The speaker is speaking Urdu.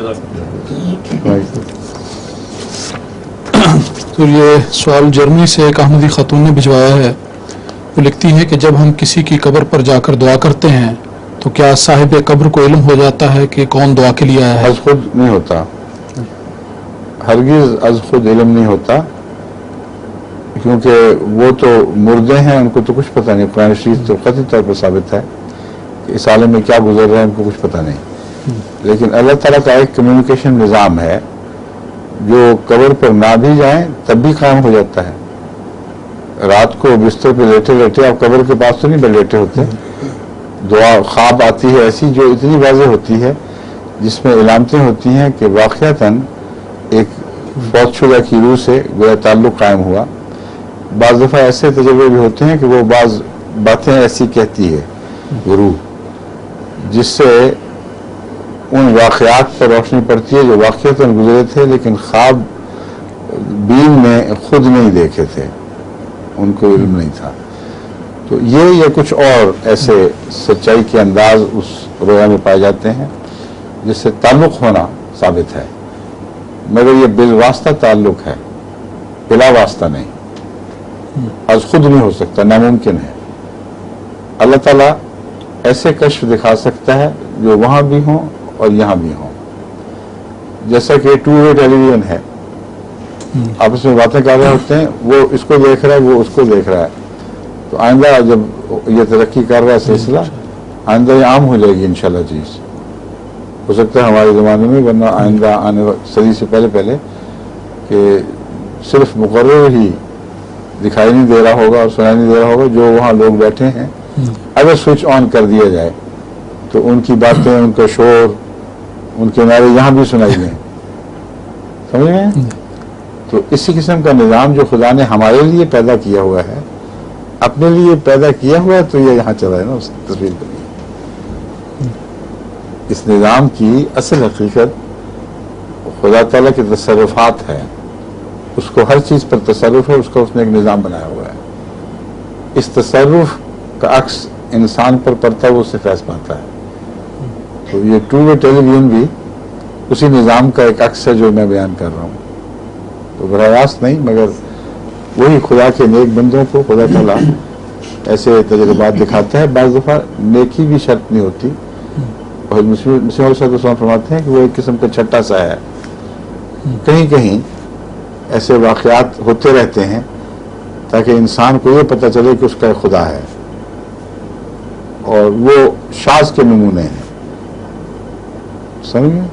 تو یہ سوال جرمنی سے ایک احمدی خاتون نے بھجوایا ہے. وہ لکھتی ہیں کہ جب ہم کسی کی قبر پر جا کر دعا کرتے ہیں تو کیا صاحب قبر کو علم ہو جاتا ہے کہ کون دعا کے لیے آیا ہے؟ از خود نہیں ہوتا، ہرگز از خود علم نہیں ہوتا، کیونکہ وہ تو مردے ہیں، ان کو تو کچھ پتہ نہیں. قرآن شریف تو قطعی طور پر ثابت ہے کہ اس عالم میں کیا گزر رہا ہے ان کو کچھ پتہ نہیں. لیکن اللہ تعالیٰ کا ایک کمیونیکیشن نظام ہے جو قبر پر نہ بھی جائیں تب بھی قائم ہو جاتا ہے. رات کو بستر پہ لیٹے لیٹے آپ قبر کے پاس تو نہیں لیٹے ہوتے، دعا خواب آتی ہے ایسی جو اتنی واضح ہوتی ہے، جس میں علامتیں ہوتی ہیں کہ واقعتاً ایک فوت شدہ کی روح سے گویا تعلق قائم ہوا. بعض دفعہ ایسے تجربے بھی ہوتے ہیں کہ وہ بعض باتیں ایسی کہتی ہے وہ روح، جس سے ان واقعات پر روشنی پڑتی ہے جو واقعتاً گزرے تھے لیکن خواب بین میں خود نہیں دیکھے تھے، ان کو علم نہیں تھا. تو یہ کچھ اور ایسے سچائی کے انداز اس رویا میں پائے جاتے ہیں جس سے تعلق ہونا ثابت ہے، مگر یہ بالواسطہ تعلق ہے، بلا واسطہ نہیں. از خود نہیں ہو سکتا، ناممکن ہے. اللہ تعالیٰ ایسے کشف دکھا سکتا ہے جو وہاں بھی ہوں اور یہاں بھی ہوں. جیسا کہ 2 وے ٹیلی ویژن ہے، آپس میں باتیں کر رہے ہوتے ہیں، وہ اس کو دیکھ رہا ہے، وہ اس کو دیکھ رہا ہے. تو آئندہ جب یہ ترقی کر رہا ہے سلسلہ، آئندہ یہ عام ہو جائے گی انشاءاللہ. چیز ہو سکتا ہے ہمارے زمانے میں، ورنہ آئندہ آنے صدی سے پہلے کہ صرف مقرر ہی دکھائی نہیں دے رہا ہوگا اور سنائی نہیں دے رہا ہوگا، جو وہاں لوگ بیٹھے ہیں اگر سوئچ آن کر دیا جائے تو ان کی باتیں، ان کا شور، ان کے نعرے یہاں بھی سنائی دیں. سمجھ میں؟ تو اسی قسم کا نظام جو خدا نے ہمارے لیے پیدا کیا ہوا ہے، اپنے لیے پیدا کیا ہوا ہے، تو یہ یہاں چلا ہے نا اس تصویر کے لیے. اس نظام کی اصل حقیقت خدا تعالیٰ کے تصرفات ہے. اس کو ہر چیز پر تصرف ہے، اس کا اس نے ایک نظام بنایا ہوا ہے. اس تصرف کا عکس انسان پر پڑتا ہے، وہ اس سے فیض پاتا ہے. تو یہ 2 وے ٹیلی ویژن بھی اسی نظام کا ایک عکس ہے جو میں بیان کر رہا ہوں. تو براہ راست نہیں، مگر وہی خدا کے نیک بندوں کو خدا تعالیٰ ایسے تجربات دکھاتا ہے. بعض دفعہ نیکی بھی شرط نہیں ہوتی، اور مسلم علیہ السلام فرماتے ہیں کہ وہ ایک قسم کا چھٹا سا ہے. کہیں کہیں ایسے واقعات ہوتے رہتے ہیں تاکہ انسان کو یہ پتہ چلے کہ اس کا ایک خدا ہے، اور وہ شاذ کے نمونے ہیں. سمجھ گئے؟